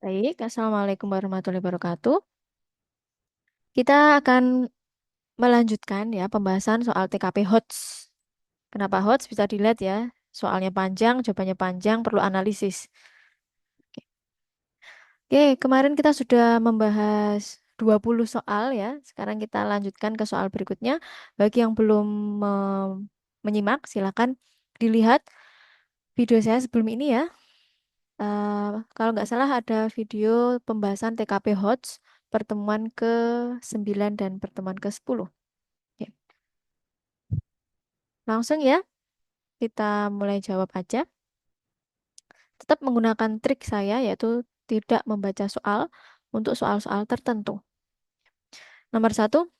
Baik, Assalamualaikum warahmatullahi wabarakatuh. Kita akan melanjutkan ya pembahasan soal TKP HOTS. Kenapa HOTS? Bisa dilihat ya, soalnya panjang, jawabannya panjang, perlu analisis. Oke, kemarin kita sudah membahas 20 soal ya. Sekarang kita lanjutkan ke soal berikutnya. Bagi yang belum menyimak, silakan dilihat video saya sebelum ini ya. Kalau nggak salah ada video pembahasan TKP HOTS pertemuan ke-9 dan pertemuan ke-10. Oke. Langsung ya, kita mulai jawab aja. Tetap menggunakan trik saya yaitu tidak membaca soal untuk soal-soal tertentu. Nomor satu,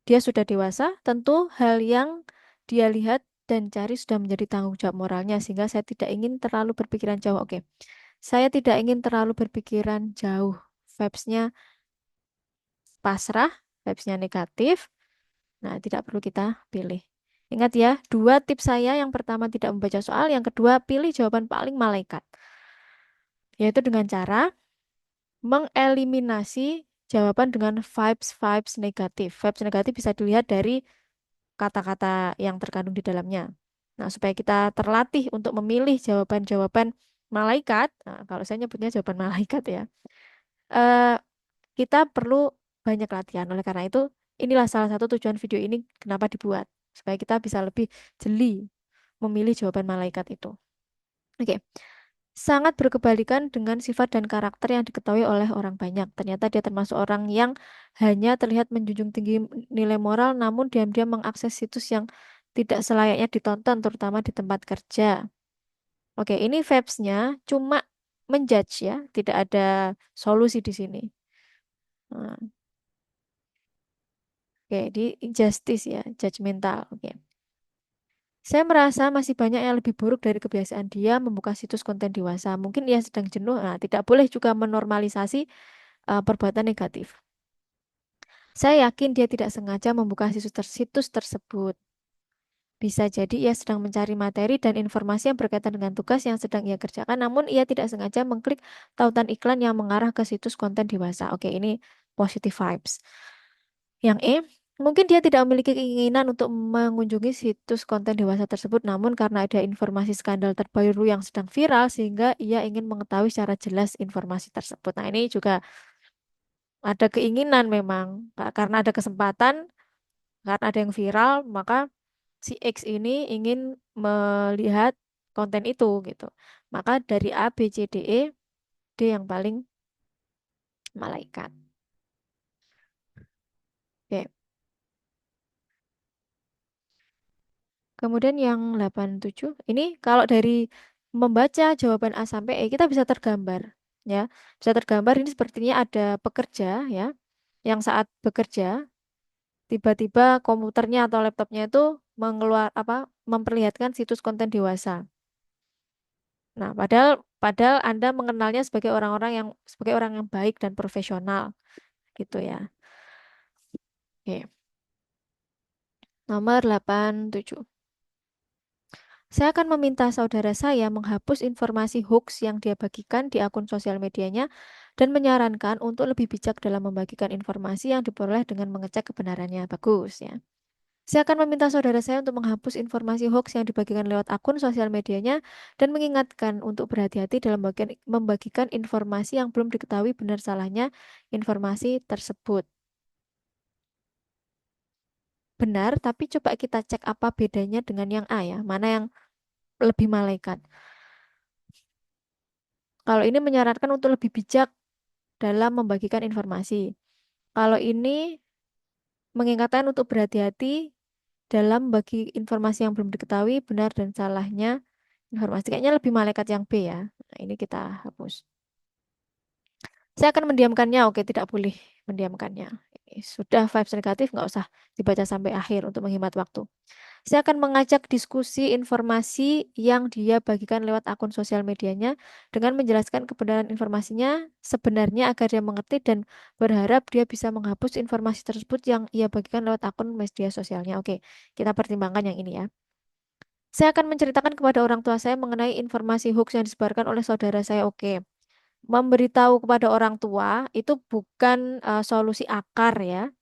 dia sudah dewasa, tentu hal yang dia lihat dan cari sudah menjadi tanggung jawab moralnya sehingga saya tidak ingin terlalu berpikiran jauh. Oke. Saya tidak ingin terlalu berpikiran jauh. Vibes-nya pasrah, vibes-nya negatif. Nah, tidak perlu kita pilih. Ingat ya, dua tips saya. Yang pertama tidak membaca soal, yang kedua pilih jawaban paling malaikat. Yaitu dengan cara mengeliminasi jawaban dengan vibes-vibes negatif. Vibes negatif bisa dilihat dari kata-kata yang terkandung di dalamnya. Nah, supaya kita terlatih untuk memilih jawaban-jawaban malaikat, nah, kalau saya nyebutnya jawaban malaikat ya, eh, kita perlu banyak latihan. Oleh karena itu, inilah salah satu tujuan video ini kenapa dibuat. Supaya kita bisa lebih jeli memilih jawaban malaikat itu. Oke. Sangat berkebalikan dengan sifat dan karakter yang diketahui oleh orang banyak. Ternyata dia termasuk orang yang hanya terlihat menjunjung tinggi nilai moral, namun diam-diam mengakses situs yang tidak selayaknya ditonton, terutama di tempat kerja. Oke, ini vibes-nya cuma menjudge ya, tidak ada solusi di sini. Nah, oke, di injustice ya, judgmental. Oke. Saya merasa masih banyak yang lebih buruk dari kebiasaan dia membuka situs konten dewasa. Mungkin ia sedang jenuh. Nah, tidak boleh juga menormalisasi perbuatan negatif. Saya yakin dia tidak sengaja membuka situs tersebut. Bisa jadi ia sedang mencari materi dan informasi yang berkaitan dengan tugas yang sedang ia kerjakan, namun ia tidak sengaja mengklik tautan iklan yang mengarah ke situs konten dewasa. Oke, ini positive vibes. Yang E, mungkin dia tidak memiliki keinginan untuk mengunjungi situs konten dewasa tersebut, namun karena ada informasi skandal terbaru yang sedang viral, sehingga ia ingin mengetahui secara jelas informasi tersebut. Nah, ini juga ada keinginan memang, karena ada kesempatan, karena ada yang viral, maka si X ini ingin melihat konten itu gitu. Maka dari A, B, C, D, E, D yang paling malaikat. Oke. Kemudian yang 87, ini kalau dari membaca jawaban A sampai E, kita bisa tergambar. Ya, bisa tergambar ini sepertinya ada pekerja ya, yang saat bekerja, tiba-tiba komputernya atau laptopnya itu memperlihatkan situs konten dewasa. Nah, padahal padahal Anda mengenalnya sebagai orang yang baik dan profesional gitu ya. Oke. Nomor 87. Saya akan meminta saudara saya menghapus informasi hoax yang dia bagikan di akun sosial medianya dan menyarankan untuk lebih bijak dalam membagikan informasi yang diperoleh dengan mengecek kebenarannya. Bagus ya. Saya akan meminta saudara saya untuk menghapus informasi hoax yang dibagikan lewat akun sosial medianya dan mengingatkan untuk berhati-hati dalam membagikan informasi yang belum diketahui benar salahnya informasi tersebut. Benar, tapi coba kita cek apa bedanya dengan yang A ya. Mana yang lebih malaikat. Kalau ini menyarankan untuk lebih bijak dalam membagikan informasi. Kalau ini mengingatkan untuk berhati-hati dalam bagi informasi yang belum diketahui benar dan salahnya informasi. Kayaknya lebih malaikat yang B ya. Nah, ini kita hapus. Saya akan mendiamkannya. Oke, tidak boleh mendiamkannya. Sudah vibes negatif, nggak usah dibaca sampai akhir untuk menghemat waktu. Saya akan mengajak diskusi informasi yang dia bagikan lewat akun sosial medianya dengan menjelaskan kebenaran informasinya sebenarnya agar dia mengerti dan berharap dia bisa menghapus informasi tersebut yang ia bagikan lewat akun media sosialnya. Oke, kita pertimbangkan yang ini ya. Saya akan menceritakan kepada orang tua saya mengenai informasi hoax yang disebarkan oleh saudara saya. Oke. Memberitahu kepada orang tua itu bukan solusi akar ya.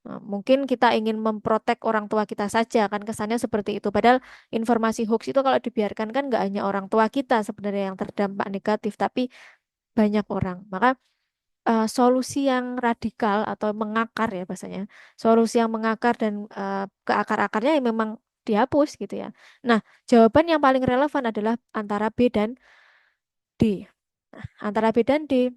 Nah, mungkin kita ingin memprotek orang tua kita saja, kan kesannya seperti itu. Padahal informasi hoax itu kalau dibiarkan kan nggak hanya orang tua kita sebenarnya yang terdampak negatif, tapi banyak orang. Maka solusi yang radikal atau mengakar ya bahasanya, solusi yang mengakar dan ke akar-akarnya ya memang dihapus gitu ya. Nah, jawaban yang paling relevan adalah antara B dan D. Antara B dan D,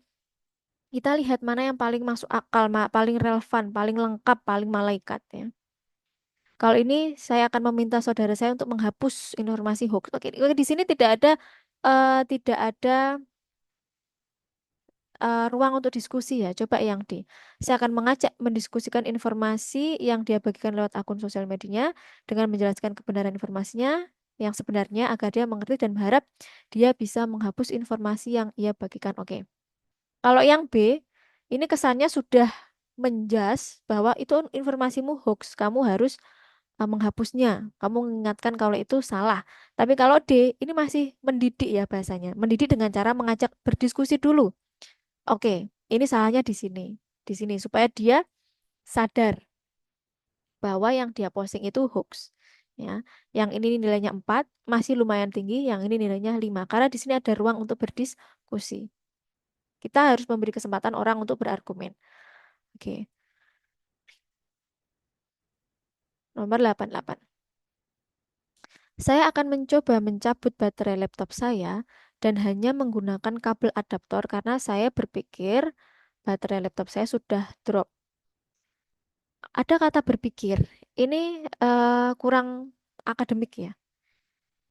kita lihat mana yang paling masuk akal, paling relevan, paling lengkap, paling malaikat ya. Kalau ini saya akan meminta saudara saya untuk menghapus informasi hoax. Oke, oke, di sini tidak ada ruang untuk diskusi ya. Coba yang D. Saya akan mengajak mendiskusikan informasi yang dia bagikan lewat akun sosial medianya dengan menjelaskan kebenaran informasinya yang sebenarnya agar dia mengerti dan berharap dia bisa menghapus informasi yang ia bagikan. Oke. Kalau yang B, ini kesannya sudah menjas bahwa itu informasimu hoax. Kamu harus menghapusnya. Kamu mengingatkan kalau itu salah. Tapi kalau D, ini masih mendidik ya bahasanya. Mendidik dengan cara mengajak berdiskusi dulu. Oke, ini salahnya di sini. Di sini supaya dia sadar bahwa yang dia posting itu hoax. Ya, yang ini nilainya 4 masih lumayan tinggi, yang ini nilainya 5. Karena di sini ada ruang untuk berdiskusi. Kita harus memberi kesempatan orang untuk berargumen. Oke, nomor 88. Saya akan mencoba mencabut baterai laptop saya dan hanya menggunakan kabel adaptor karena saya berpikir baterai laptop saya sudah drop. Ada kata berpikir. Ini kurang akademik ya.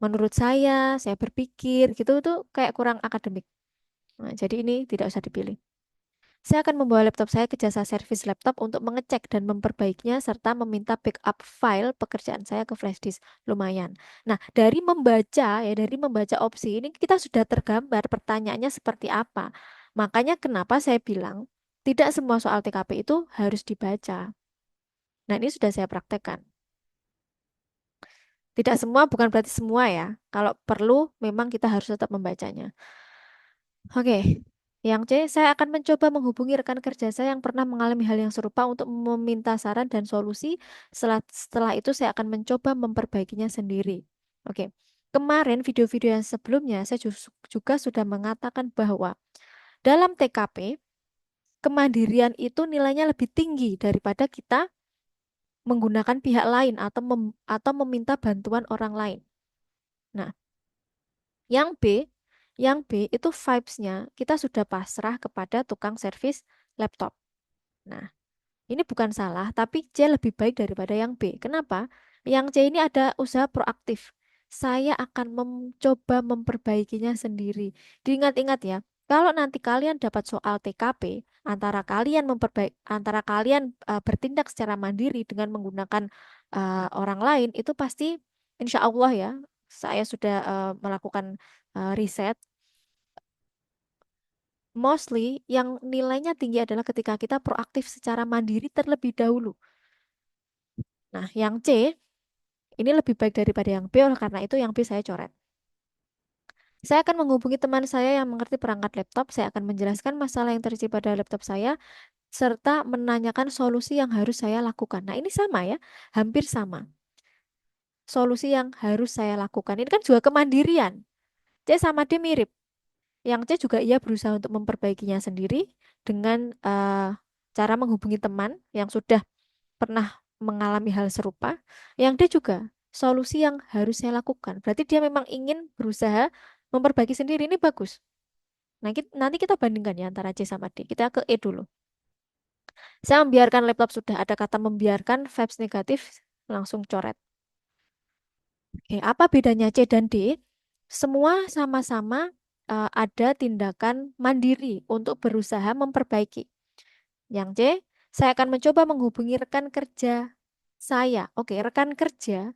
Menurut saya berpikir gitu tuh kayak kurang akademik. Nah, jadi ini tidak usah dipilih. Saya akan membawa laptop saya ke jasa servis laptop untuk mengecek dan memperbaikinya serta meminta backup file pekerjaan saya ke flash disk. Lumayan. Nah, dari membaca opsi ini kita sudah tergambar pertanyaannya seperti apa. Makanya kenapa saya bilang tidak semua soal TKP itu harus dibaca. Nah, ini sudah saya praktekkan. Tidak semua bukan berarti semua ya. Kalau perlu memang kita harus tetap membacanya. Oke. Yang C, saya akan mencoba menghubungi rekan kerja saya yang pernah mengalami hal yang serupa untuk meminta saran dan solusi. Setelah itu saya akan mencoba memperbaikinya sendiri. Oke. Kemarin video-video yang sebelumnya saya juga sudah mengatakan bahwa dalam TKP kemandirian itu nilainya lebih tinggi daripada kita menggunakan pihak lain atau meminta bantuan orang lain. Nah, yang B, yang B itu vibes-nya kita sudah pasrah kepada tukang servis laptop. Nah, ini bukan salah, tapi C lebih baik daripada yang B. Kenapa? Yang C ini ada usaha proaktif. Saya akan mencoba memperbaikinya sendiri. Diingat-ingat ya, kalau nanti kalian dapat soal TKP, antara kalian bertindak secara mandiri dengan menggunakan orang lain, itu pasti insya Allah ya, saya sudah melakukan riset. Mostly yang nilainya tinggi adalah ketika kita proaktif secara mandiri terlebih dahulu. Nah, yang C ini lebih baik daripada yang B, oleh karena itu yang B saya coret. Saya akan menghubungi teman saya yang mengerti perangkat laptop. Saya akan menjelaskan masalah yang terjadi pada laptop saya, serta menanyakan solusi yang harus saya lakukan. Nah, ini sama ya, hampir sama. Solusi yang harus saya lakukan. Ini kan juga kemandirian. C sama D mirip. Yang C juga ia berusaha untuk memperbaikinya sendiri dengan cara menghubungi teman yang sudah pernah mengalami hal serupa. Yang D juga solusi yang harus saya lakukan. Berarti dia memang ingin berusaha memperbaiki sendiri. Ini bagus. Nah, nanti kita bandingkan ya antara C sama D. Kita ke E dulu. Saya membiarkan laptop sudah ada kata membiarkan, vibes negatif, langsung coret. Oke, apa bedanya C dan D? Semua sama-sama ada tindakan mandiri untuk berusaha memperbaiki. Yang C, saya akan mencoba menghubungi rekan kerja saya. Oke, rekan kerja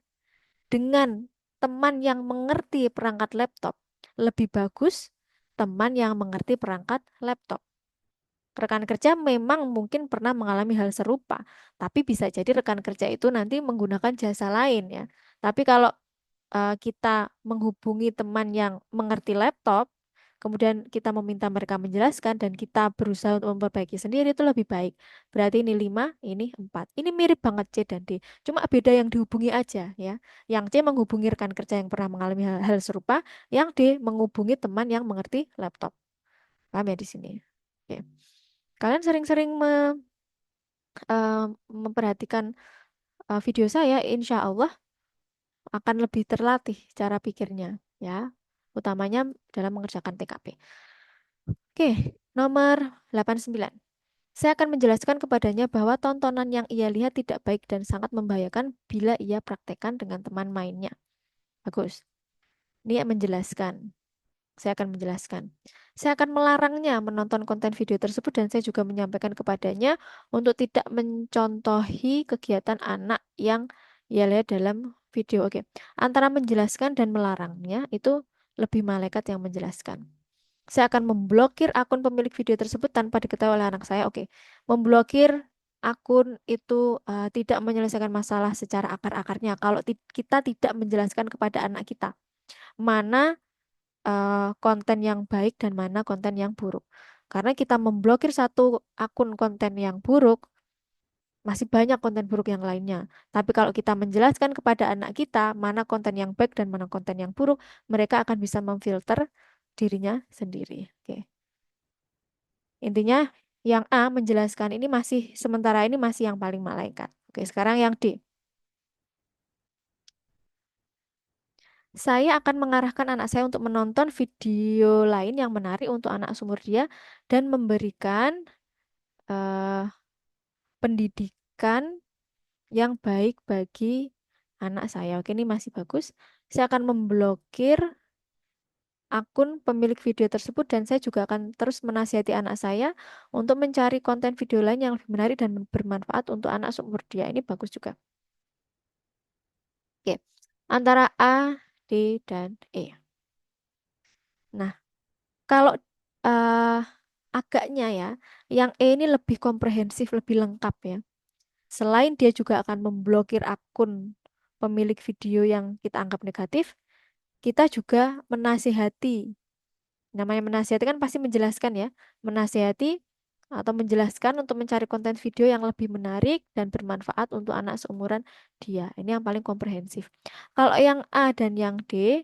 dengan teman yang mengerti perangkat laptop lebih bagus teman yang mengerti perangkat laptop. Rekan kerja memang mungkin pernah mengalami hal serupa, tapi bisa jadi rekan kerja itu nanti menggunakan jasa lain ya. Tapi kalau kita menghubungi teman yang mengerti laptop, kemudian kita meminta mereka menjelaskan dan kita berusaha untuk memperbaiki sendiri itu lebih baik. Berarti ini 5, ini 4. Ini mirip banget C dan D. Cuma beda yang dihubungi aja ya. Yang C menghubungi rekan kerja yang pernah mengalami hal serupa, yang D menghubungi teman yang mengerti laptop. Paham ya di sini? Oke. Kalian sering-sering eh, memperhatikan video saya, insya Allah akan lebih terlatih cara pikirnya ya, utamanya dalam mengerjakan TKP. Oke, nomor 89. Saya akan menjelaskan kepadanya bahwa tontonan yang ia lihat tidak baik dan sangat membahayakan bila ia praktekkan dengan teman mainnya. Bagus. Ini menjelaskan. Saya akan menjelaskan. Saya akan melarangnya menonton konten video tersebut dan saya juga menyampaikan kepadanya untuk tidak mencontohi kegiatan anak yang ia lihat dalam video. Oke. Antara menjelaskan dan melarangnya itu lebih malaikat yang menjelaskan. Saya akan memblokir akun pemilik video tersebut tanpa diketahui oleh anak saya. Oke. Memblokir akun itu tidak menyelesaikan masalah secara akar-akarnya kalau kita tidak menjelaskan kepada anak kita mana konten yang baik dan mana konten yang buruk. Karena kita memblokir satu akun konten yang buruk, masih banyak konten buruk yang lainnya. Tapi kalau kita menjelaskan kepada anak kita mana konten yang baik dan mana konten yang buruk, mereka akan bisa memfilter dirinya sendiri. Oke. Intinya yang A menjelaskan ini masih sementara ini masih yang paling malaikat. Oke, sekarang yang D. Saya akan mengarahkan anak saya untuk menonton video lain yang menarik untuk anak sumur dia dan memberikan eh, pendidikan yang baik bagi anak saya. Oke, ini masih bagus. Saya akan memblokir akun pemilik video tersebut dan saya juga akan terus menasihati anak saya untuk mencari konten video lain yang lebih menarik dan bermanfaat untuk anak seumur dia. Ini bagus juga. Oke, antara A, D, dan E. Nah, kalau eh agaknya ya, yang E ini lebih komprehensif, lebih lengkap ya. Selain dia juga akan memblokir akun pemilik video yang kita anggap negatif, kita juga menasihati. Namanya menasihati kan pasti menjelaskan ya. Menasihati atau menjelaskan untuk mencari konten video yang lebih menarik dan bermanfaat untuk anak seumuran dia. Ini yang paling komprehensif. Kalau yang A dan yang D,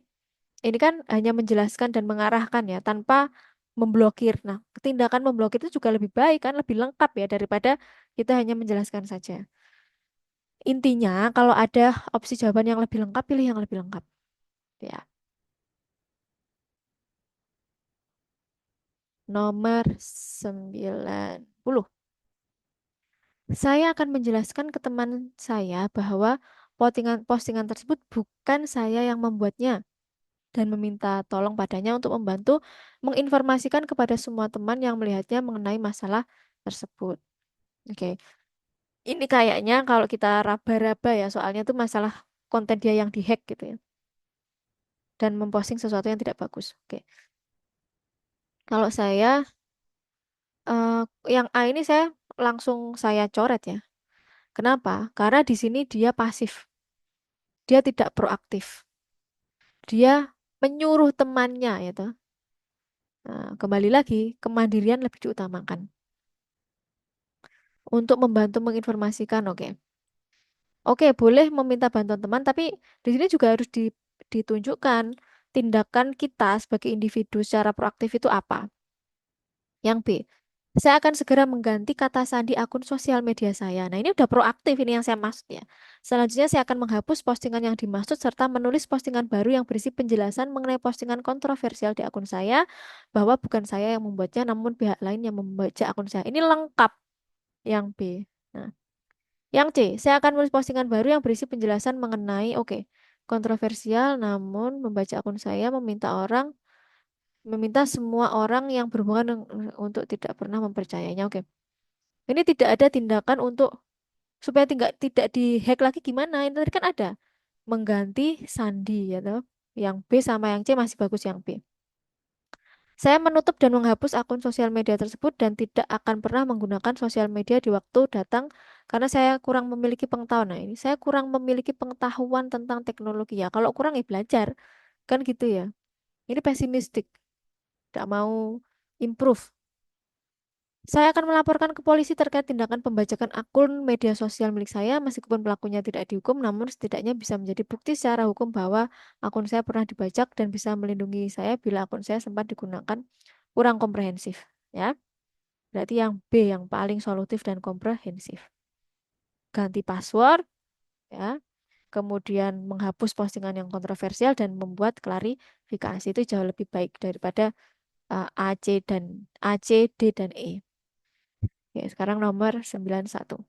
ini kan hanya menjelaskan dan mengarahkan ya, tanpa memblokir. Nah, tindakan memblokir itu juga lebih baik kan, lebih lengkap ya daripada kita hanya menjelaskan saja. Intinya, kalau ada opsi jawaban yang lebih lengkap, pilih yang lebih lengkap. Ya, nomor 90. Saya akan menjelaskan ke teman saya bahwa postingan tersebut bukan saya yang membuatnya dan meminta tolong padanya untuk membantu menginformasikan kepada semua teman yang melihatnya mengenai masalah tersebut. Oke, ini kayaknya kalau kita raba-raba ya, soalnya itu masalah konten dia yang dihack gitu ya, dan memposting sesuatu yang tidak bagus. Oke, kalau saya eh, yang A ini saya langsung saya coret ya. Kenapa? Karena di sini dia pasif, dia tidak proaktif, dia menyuruh temannya ya toh. Nah, kembali lagi, kemandirian lebih diutamakan untuk membantu menginformasikan. Oke. Oke, boleh meminta bantuan teman, tapi di sini juga harus ditunjukkan tindakan kita sebagai individu secara proaktif itu apa. Yang B, saya akan segera mengganti kata sandi akun sosial media saya. Nah, ini udah proaktif ini yang saya maksud ya. Selanjutnya saya akan menghapus postingan yang dimaksud serta menulis postingan baru yang berisi penjelasan mengenai postingan kontroversial di akun saya bahwa bukan saya yang membuatnya namun pihak lain yang membaca akun saya. Ini lengkap yang B. Nah, yang C, saya akan menulis postingan baru yang berisi penjelasan mengenai, oke, kontroversial, namun membaca akun saya meminta semua orang yang berhubungan untuk tidak pernah mempercayainya. Oke, ini tidak ada tindakan untuk supaya tidak dihack lagi gimana? Ini tadi kan ada mengganti sandi ya toh. Yang B sama yang C masih bagus yang B. Saya menutup dan menghapus akun sosial media tersebut dan tidak akan pernah menggunakan sosial media di waktu datang karena saya kurang memiliki pengetahuan. Nah, ini saya kurang memiliki pengetahuan tentang teknologi ya. Kalau kurang ya belajar, kan gitu ya. Ini pesimistik tidak mau improve. Saya akan melaporkan ke polisi terkait tindakan pembajakan akun media sosial milik saya, meskipun pelakunya tidak dihukum, namun setidaknya bisa menjadi bukti secara hukum bahwa akun saya pernah dibajak dan bisa melindungi saya bila akun saya sempat digunakan kurang komprehensif. Ya, berarti yang B yang paling solutif dan komprehensif. Ganti password, ya, kemudian menghapus postingan yang kontroversial dan membuat klarifikasi itu jauh lebih baik daripada A, C A, C, D dan E. Oke, sekarang nomor 91.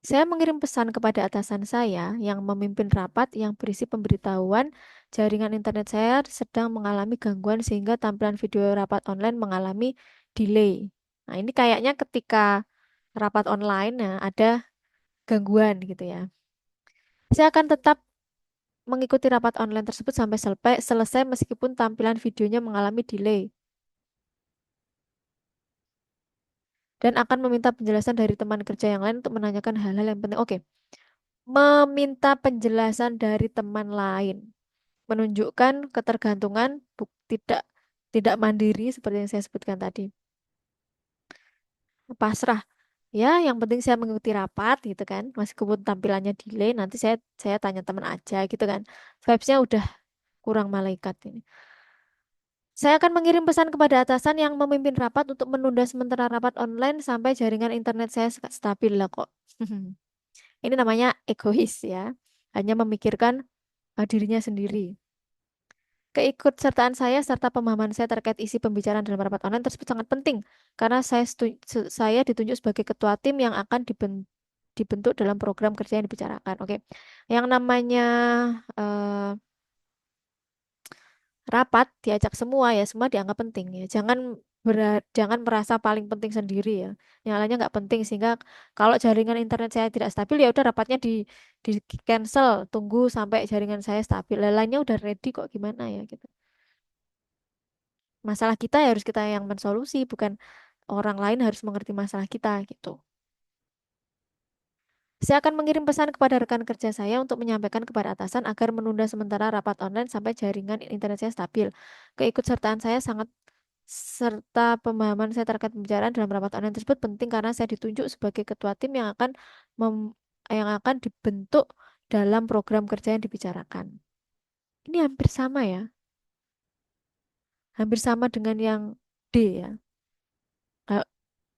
Saya mengirim pesan kepada atasan saya yang memimpin rapat yang berisi pemberitahuan jaringan internet saya sedang mengalami gangguan sehingga tampilan video rapat online mengalami delay. Nah, ini kayaknya ketika rapat online nah, ada gangguan gitu ya. Saya akan tetap mengikuti rapat online tersebut sampai selesai meskipun tampilan videonya mengalami delay dan akan meminta penjelasan dari teman kerja yang lain untuk menanyakan hal-hal yang penting. Oke, meminta penjelasan dari teman lain menunjukkan ketergantungan tidak tidak mandiri seperti yang saya sebutkan tadi. Pasrah. Ya, yang penting saya mengikuti rapat gitu kan. Meskipun tampilannya delay, nanti saya tanya teman aja gitu kan. Vibes-nya udah kurang malaikat ini. Saya akan mengirim pesan kepada atasan yang memimpin rapat untuk menunda sementara rapat online sampai jaringan internet saya stabil lah kok. Ini namanya egois ya. Hanya memikirkan dirinya sendiri. Keikutsertaan saya serta pemahaman saya terkait isi pembicaraan dalam rapat online tersebut sangat penting karena saya ditunjuk sebagai ketua tim yang akan dibentuk dalam program kerja yang dibicarakan. Oke, yang namanya eh, rapat diajak semua ya, semua dianggap penting ya. Jangan merasa paling penting sendiri ya. Yang lainnya nggak penting sehingga kalau jaringan internet saya tidak stabil ya udah rapatnya di cancel, tunggu sampai jaringan saya stabil. Lainnya udah ready kok gimana ya gitu. Masalah kita ya harus kita yang mensolusi, bukan orang lain harus mengerti masalah kita gitu. Saya akan mengirim pesan kepada rekan kerja saya untuk menyampaikan kepada atasan agar menunda sementara rapat online sampai jaringan internet saya stabil. Keikutsertaan saya sangat serta pemahaman saya terkait pembicaraan dalam rapat online tersebut penting karena saya ditunjuk sebagai ketua tim yang akan dibentuk dalam program kerja yang dibicarakan. Ini hampir sama ya, hampir sama dengan yang D ya. Eh,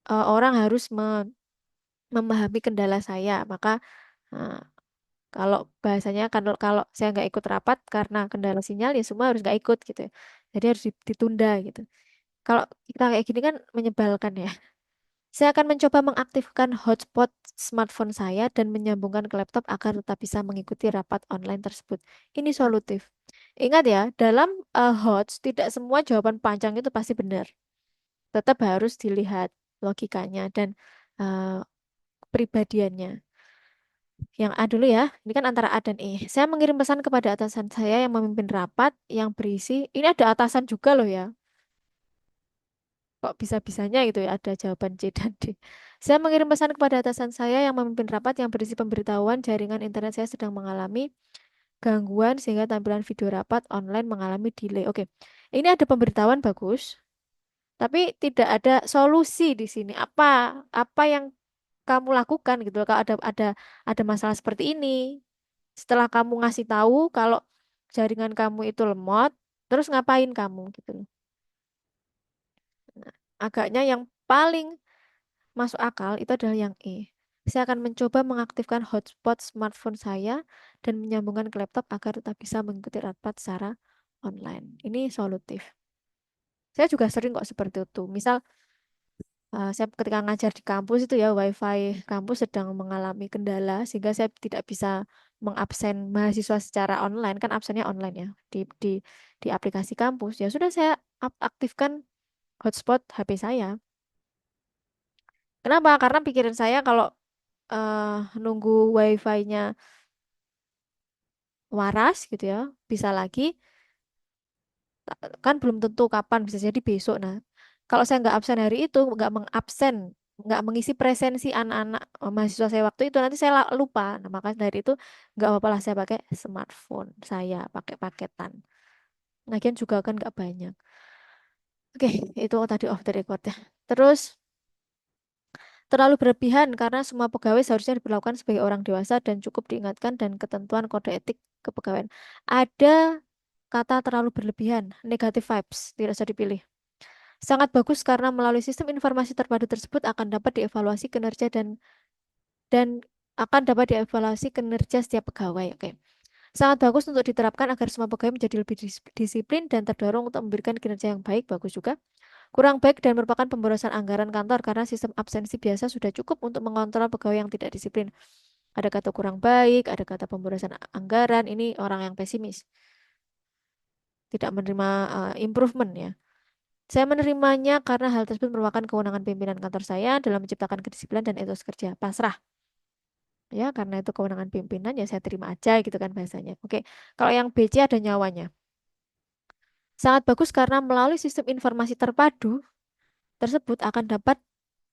Orang harus memahami kendala saya. Maka eh, kalau bahasanya kalau kalau saya nggak ikut rapat karena kendala sinyal ya semua harus nggak ikut gitu. Ya. Jadi harus ditunda gitu. Kalau kita kayak gini kan menyebalkan ya. Saya akan mencoba mengaktifkan hotspot smartphone saya dan menyambungkan ke laptop agar tetap bisa mengikuti rapat online tersebut. Ini solutif. Ingat ya, dalam HOTS tidak semua jawaban panjang itu pasti benar. Tetap harus dilihat logikanya dan eh, pribadiannya. Yang A dulu ya, ini kan antara A dan E. Saya mengirim pesan kepada atasan saya yang memimpin rapat yang berisi, ini ada atasan juga loh ya. Kok bisa-bisanya gitu ya, ada jawaban C dan D. Saya mengirim pesan kepada atasan saya yang memimpin rapat yang berisi pemberitahuan jaringan internet saya sedang mengalami gangguan sehingga tampilan video rapat online mengalami delay. Oke, ini ada pemberitahuan bagus, tapi tidak ada solusi di sini. Apa yang kamu lakukan gitu loh, kalau ada masalah seperti ini. Setelah kamu ngasih tahu kalau jaringan kamu itu lemot, terus ngapain kamu gitu loh. Nah, agaknya yang paling masuk akal itu adalah yang E. Saya akan mencoba mengaktifkan hotspot smartphone saya dan menyambungkan ke laptop agar tetap bisa mengikuti rapat secara online. Ini solutif. Saya juga sering kok seperti itu. Misal saya ketika ngajar di kampus itu ya WiFi kampus sedang mengalami kendala sehingga saya tidak bisa mengabsen mahasiswa secara online kan absennya online ya di aplikasi kampus ya sudah saya aktifkan hotspot HP saya. Kenapa? Karena pikiran saya kalau nunggu WiFi-nya waras gitu ya bisa lagi kan belum tentu kapan bisa jadi besok. Nah kalau saya nggak absen hari itu nggak mengabsen nggak mengisi presensi anak-anak mahasiswa saya waktu itu, nanti saya lupa. Nah, maka dari itu nggak apa-apa lah saya pakai smartphone, saya pakai paketan. Lagian juga kan nggak banyak. Oke, itu tadi off the record ya. Terus terlalu berlebihan karena semua pegawai seharusnya diperlakukan sebagai orang dewasa dan cukup diingatkan dan ketentuan kode etik kepegawaian. Ada kata terlalu berlebihan, negative vibes, tidak usah dipilih. Sangat bagus karena melalui sistem informasi terpadu tersebut akan dapat dievaluasi kinerja dan akan dapat dievaluasi kinerja setiap pegawai. Oke. Sangat bagus untuk diterapkan agar semua pegawai menjadi lebih disiplin dan terdorong untuk memberikan kinerja yang baik. Bagus juga. Kurang baik dan merupakan pemborosan anggaran kantor karena sistem absensi biasa sudah cukup untuk mengontrol pegawai yang tidak disiplin. Ada kata kurang baik, ada kata pemborosan anggaran. Ini orang yang pesimis, tidak menerima improvement ya. Saya menerimanya karena hal tersebut merupakan kewenangan pimpinan kantor saya dalam menciptakan kedisiplinan dan etos kerja. Pasrah. Ya, karena itu kewenangan pimpinan, ya saya terima aja gitu kan bahasanya. Oke, kalau yang BC ada nyawanya. Sangat bagus karena melalui sistem informasi terpadu tersebut akan dapat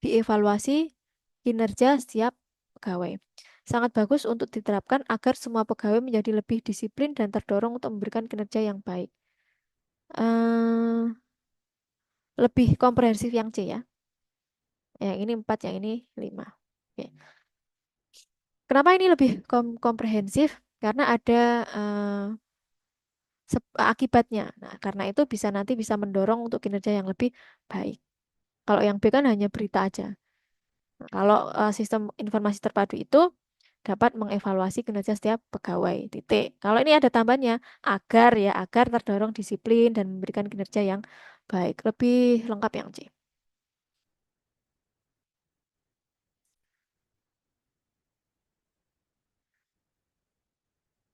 dievaluasi kinerja setiap pegawai. Sangat bagus untuk diterapkan agar semua pegawai menjadi lebih disiplin dan terdorong untuk memberikan kinerja yang baik. Eh, lebih komprehensif yang C ya. Yang ini 4, yang ini 5. Oke. Kenapa ini lebih komprehensif? Karena ada akibatnya. Nah, karena itu nanti bisa mendorong untuk kinerja yang lebih baik. Kalau yang B kan hanya berita aja. Nah, kalau sistem informasi terpadu itu dapat mengevaluasi kinerja setiap pegawai. Titik. Kalau ini ada tambahnya agar terdorong disiplin dan memberikan kinerja yang baik. Lebih lengkap yang C.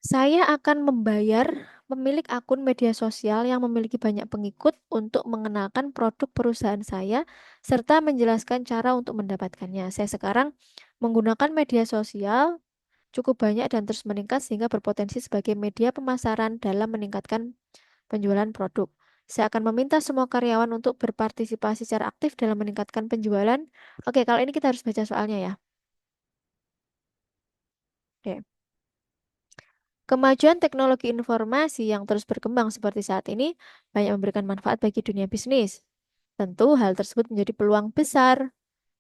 Saya akan membayar pemilik akun media sosial yang memiliki banyak pengikut untuk mengenalkan produk perusahaan saya serta menjelaskan cara untuk mendapatkannya. Saya sekarang menggunakan media sosial cukup banyak dan terus meningkat sehingga berpotensi sebagai media pemasaran dalam meningkatkan penjualan produk. Saya akan meminta semua karyawan untuk berpartisipasi secara aktif dalam meningkatkan penjualan. Oke, kalau ini kita harus baca soalnya ya. Oke. Kemajuan teknologi informasi yang terus berkembang seperti saat ini banyak memberikan manfaat bagi dunia bisnis. Tentu hal tersebut menjadi peluang besar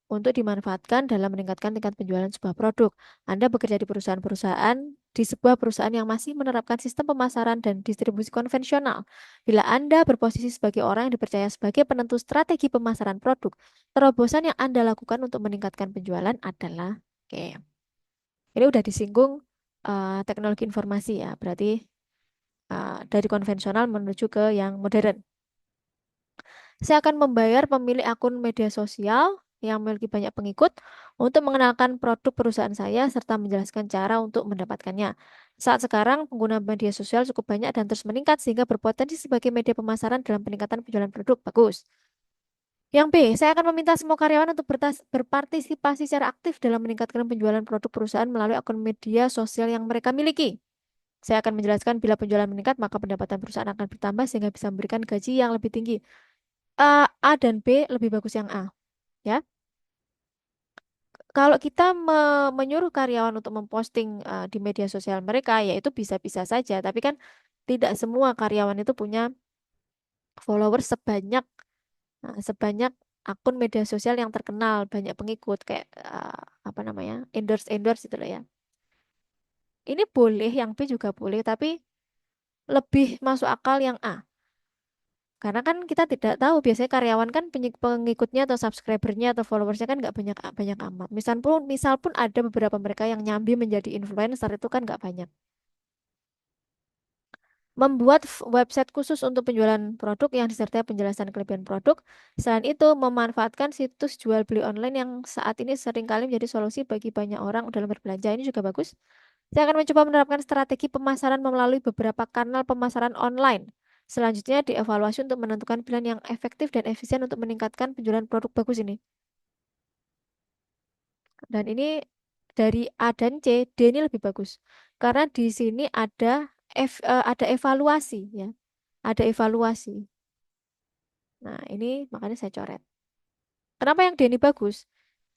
untuk dimanfaatkan dalam meningkatkan tingkat penjualan sebuah produk. Anda bekerja di sebuah perusahaan yang masih menerapkan sistem pemasaran dan distribusi konvensional. Bila Anda berposisi sebagai orang yang dipercaya sebagai penentu strategi pemasaran produk, terobosan yang Anda lakukan untuk meningkatkan penjualan adalah, oke, ini udah disinggung teknologi informasi ya, berarti dari konvensional menuju ke yang modern. Saya akan membayar pemilik akun media sosial yang memiliki banyak pengikut untuk mengenalkan produk perusahaan saya serta menjelaskan cara untuk mendapatkannya. Saat sekarang, pengguna media sosial cukup banyak dan terus meningkat sehingga berpotensi sebagai media pemasaran dalam peningkatan penjualan produk. Bagus. Yang B, saya akan meminta semua karyawan untuk berpartisipasi secara aktif dalam meningkatkan penjualan produk perusahaan melalui akun media sosial yang mereka miliki. Saya akan menjelaskan bila penjualan meningkat, maka pendapatan perusahaan akan bertambah sehingga bisa memberikan gaji yang lebih tinggi. A dan B lebih bagus yang A, ya. Kalau kita menyuruh karyawan untuk memposting di media sosial mereka, ya itu bisa-bisa saja. Tapi kan tidak semua karyawan itu punya followers sebanyak akun media sosial yang terkenal, banyak pengikut kayak apa namanya, endorse itu loh ya. Ini boleh, yang B juga boleh, tapi lebih masuk akal yang A. Karena kan kita tidak tahu biasanya karyawan kan pengikutnya atau subscribernya atau followersnya kan nggak banyak banyak amat. Misal pun ada beberapa mereka yang nyambi menjadi influencer itu kan nggak banyak. Membuat website khusus untuk penjualan produk yang disertai penjelasan kelebihan produk. Selain itu, memanfaatkan situs jual beli online yang saat ini seringkali menjadi solusi bagi banyak orang dalam berbelanja. Ini juga bagus. Saya akan mencoba menerapkan strategi pemasaran melalui beberapa kanal pemasaran online. Selanjutnya, dievaluasi untuk menentukan pilihan yang efektif dan efisien untuk meningkatkan penjualan produk bagus ini. Dan ini dari A dan C, D ini lebih bagus. Karena di sini ada evaluasi ya. Ada evaluasi. Nah, ini makanya saya coret. Kenapa yang D ini bagus?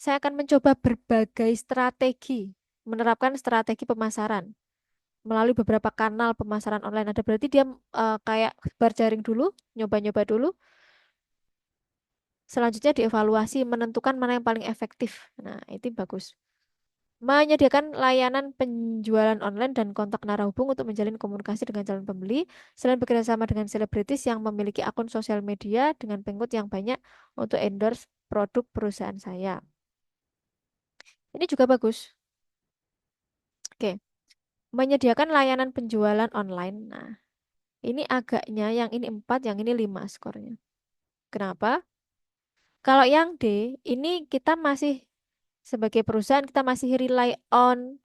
Saya akan mencoba berbagai strategi, menerapkan strategi pemasaran melalui beberapa kanal pemasaran online. Ada berarti dia kayak sebar jaring dulu, nyoba-nyoba dulu. Selanjutnya dievaluasi, menentukan mana yang paling efektif. Nah, itu bagus. Menyediakan layanan penjualan online dan kontak narahubung untuk menjalin komunikasi dengan calon pembeli, selain bekerjasama dengan selebritis yang memiliki akun sosial media dengan pengikut yang banyak untuk endorse produk perusahaan saya. Ini juga bagus. Oke, menyediakan layanan penjualan online. Nah, ini agaknya yang ini 4, yang ini 5 skornya. Kenapa? Kalau yang D, ini kita masih sebagai perusahaan kita masih rely on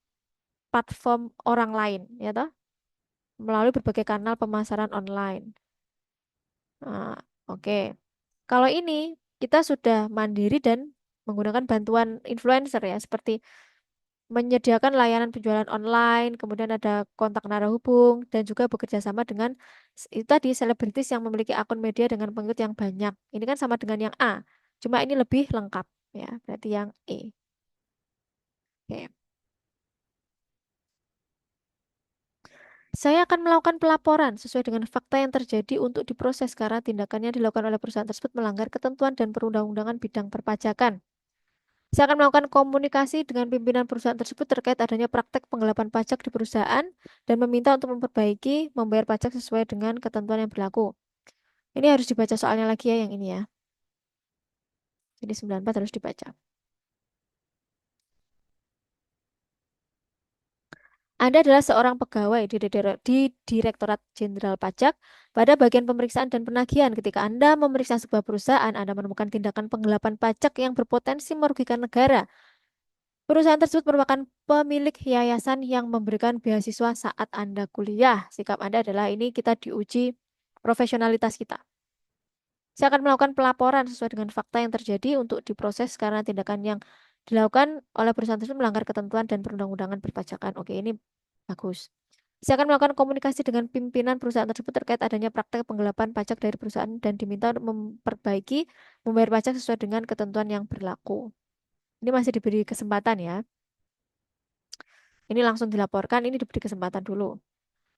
platform orang lain, ya toh? Melalui berbagai kanal pemasaran online. Nah, oke. Kalau ini kita sudah mandiri dan menggunakan bantuan influencer ya, seperti menyediakan layanan penjualan online, kemudian ada kontak narahubung dan juga bekerja sama dengan itu tadi selebritis yang memiliki akun media dengan pengikut yang banyak. Ini kan sama dengan yang A, cuma ini lebih lengkap ya, berarti yang E. Oke. Saya akan melakukan pelaporan sesuai dengan fakta yang terjadi untuk diproses karena tindakannya dilakukan oleh perusahaan tersebut melanggar ketentuan dan perundang-undangan bidang perpajakan. Saya akan melakukan komunikasi dengan pimpinan perusahaan tersebut terkait adanya praktek penggelapan pajak di perusahaan dan meminta untuk memperbaiki membayar pajak sesuai dengan ketentuan yang berlaku. Ini harus dibaca soalnya lagi ya yang ini ya. Jadi 94 harus dibaca. Anda adalah seorang pegawai di Direktorat Jenderal Pajak pada bagian pemeriksaan dan penagihan. Ketika Anda memeriksa sebuah perusahaan, Anda menemukan tindakan penggelapan pajak yang berpotensi merugikan negara. Perusahaan tersebut merupakan pemilik yayasan yang memberikan beasiswa saat Anda kuliah. Sikap Anda adalah ini kita diuji profesionalitas kita. Saya akan melakukan pelaporan sesuai dengan fakta yang terjadi untuk diproses karena tindakan yang dilakukan oleh perusahaan tersebut melanggar ketentuan dan perundang-undangan perpajakan. Oke, ini bagus. Saya akan melakukan komunikasi dengan pimpinan perusahaan tersebut terkait adanya praktek penggelapan pajak dari perusahaan dan diminta untuk memperbaiki membayar pajak sesuai dengan ketentuan yang berlaku. Ini masih diberi kesempatan ya. Ini langsung dilaporkan, ini diberi kesempatan dulu.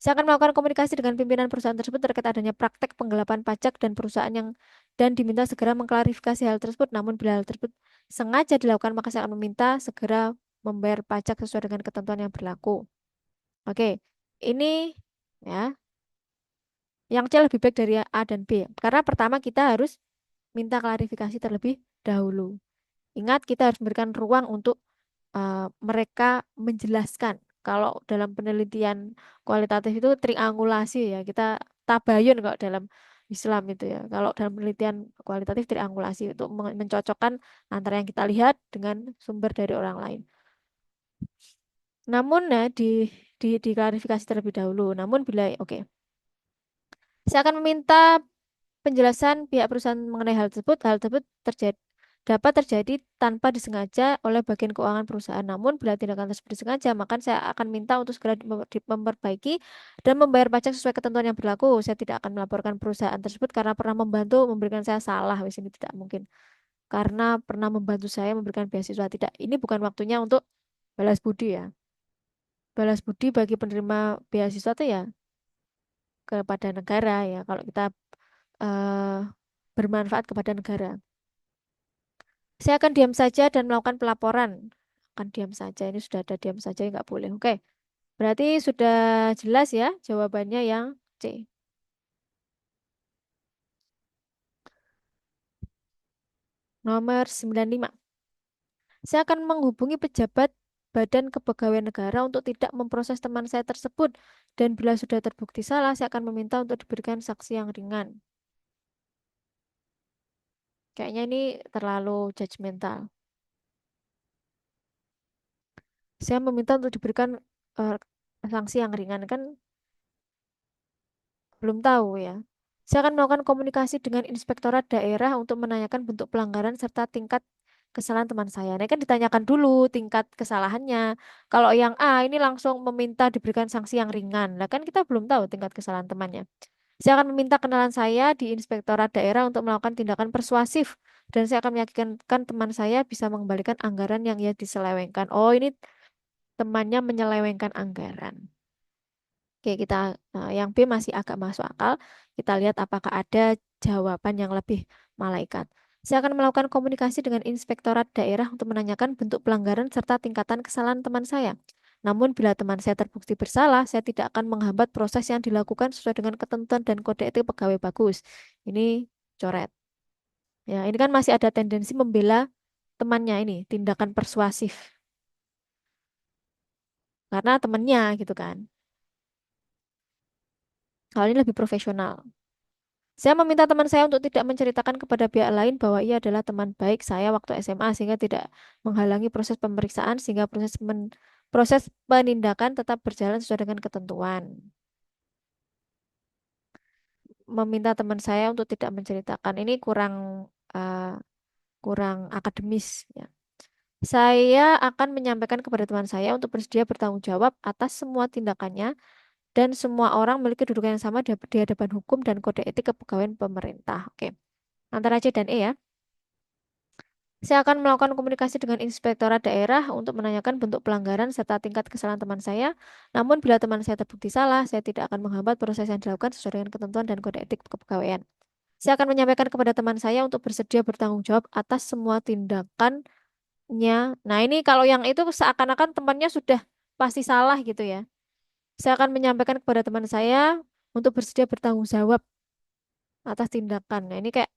Saya akan melakukan komunikasi dengan pimpinan perusahaan tersebut terkait adanya praktek penggelapan pajak dan perusahaan yang dan diminta segera mengklarifikasi hal tersebut. Namun bila hal tersebut sengaja dilakukan, maka saya akan meminta segera membayar pajak sesuai dengan ketentuan yang berlaku. Oke, ini ya, yang C lebih baik dari A dan B. Karena pertama kita harus minta klarifikasi terlebih dahulu. Ingat, kita harus memberikan ruang untuk mereka menjelaskan. Kalau dalam penelitian kualitatif itu triangulasi ya, kita tabayun kalau dalam Islam itu ya. Kalau dalam penelitian kualitatif triangulasi untuk mencocokkan antara yang kita lihat dengan sumber dari orang lain. Namun ya diklarifikasi terlebih dahulu. Namun bila oke, saya akan meminta penjelasan pihak perusahaan mengenai hal tersebut dapat terjadi tanpa disengaja oleh bagian keuangan perusahaan. Namun, bila tindakan tersebut disengaja, maka saya akan minta untuk segera memperbaiki dan membayar pajak sesuai ketentuan yang berlaku. Saya tidak akan melaporkan perusahaan tersebut karena pernah membantu memberikan saya salah. Wis ini tidak mungkin. Karena pernah membantu saya memberikan beasiswa. Tidak, ini bukan waktunya untuk balas budi ya. Balas budi bagi penerima beasiswa itu ya kepada negara ya. Kalau kita eh, bermanfaat kepada negara. Saya akan diam saja dan melakukan pelaporan. Akan diam saja. Ini sudah ada diam saja, nggak boleh. Oke. Berarti sudah jelas ya jawabannya yang C. Nomor 95. Saya akan menghubungi pejabat Badan Kepegawaian Negara untuk tidak memproses teman saya tersebut. Dan bila sudah terbukti salah, saya akan meminta untuk diberikan saksi yang ringan. Kayaknya ini terlalu judgmental. Saya meminta untuk diberikan eh, sanksi yang ringan. Kan belum tahu ya. Saya akan melakukan komunikasi dengan inspektorat daerah untuk menanyakan bentuk pelanggaran serta tingkat kesalahan teman saya. Nah, kan ditanyakan dulu tingkat kesalahannya. Kalau yang A ini langsung meminta diberikan sanksi yang ringan. Nah, kan kita belum tahu tingkat kesalahan temannya. Saya akan meminta kenalan saya di inspektorat daerah untuk melakukan tindakan persuasif Dan saya akan meyakinkan teman saya bisa mengembalikan anggaran yang ia diselewengkan. Oh, ini temannya menyelewengkan anggaran. Oke, kita yang B masih agak masuk akal. Kita lihat apakah ada jawaban yang lebih malaikat. Saya akan melakukan komunikasi dengan inspektorat daerah untuk menanyakan bentuk pelanggaran serta tingkatan kesalahan teman saya. Namun bila teman saya terbukti bersalah, saya tidak akan menghambat proses yang dilakukan sesuai dengan ketentuan dan kode etik pegawai bagus. Ini coret. Ya, ini kan masih ada tendensi membela temannya ini, tindakan persuasif. Karena temannya gitu kan. Hal ini lebih profesional. Saya meminta teman saya untuk tidak menceritakan kepada pihak lain bahwa ia adalah teman baik saya waktu SMA sehingga tidak menghalangi proses pemeriksaan sehingga proses penindakan tetap berjalan sesuai dengan ketentuan. Meminta teman saya untuk tidak menceritakan ini uh, kurang akademis ya. Saya akan menyampaikan kepada teman saya untuk bersedia bertanggung jawab atas semua tindakannya dan semua orang memiliki kedudukan yang sama di hadapan hukum dan kode etik kepegawaian pemerintah. Oke, antara C dan E ya. Saya akan melakukan komunikasi dengan inspektorat daerah untuk menanyakan bentuk pelanggaran serta tingkat kesalahan teman saya. Namun bila teman saya terbukti salah, saya tidak akan menghambat proses yang dilakukan sesuai dengan ketentuan dan kode etik kepegawaian. Saya akan menyampaikan kepada teman saya untuk bersedia bertanggung jawab atas semua tindakannya. Nah, ini kalau yang itu seakan-akan temannya sudah pasti salah gitu ya. Saya akan menyampaikan kepada teman saya untuk bersedia bertanggung jawab atas tindakan. Nah, ini kayak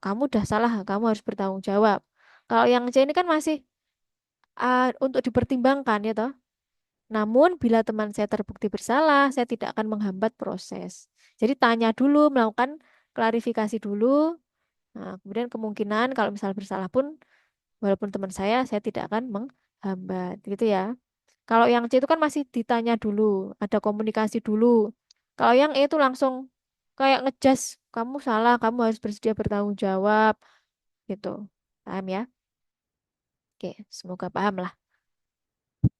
kamu udah salah, kamu harus bertanggung jawab. Kalau yang C ini kan masih untuk dipertimbangkan ya toh. Namun bila teman saya terbukti bersalah, saya tidak akan menghambat proses. Jadi tanya dulu, melakukan klarifikasi dulu. Nah, kemudian kemungkinan kalau misal bersalah pun, walaupun teman saya tidak akan menghambat, gitu ya. Kalau yang C itu kan masih ditanya dulu, ada komunikasi dulu. Kalau yang E itu langsung kayak ngejas, kamu salah, kamu harus bersedia bertanggung jawab, gitu. Paham ya? Oke, semoga paham lah.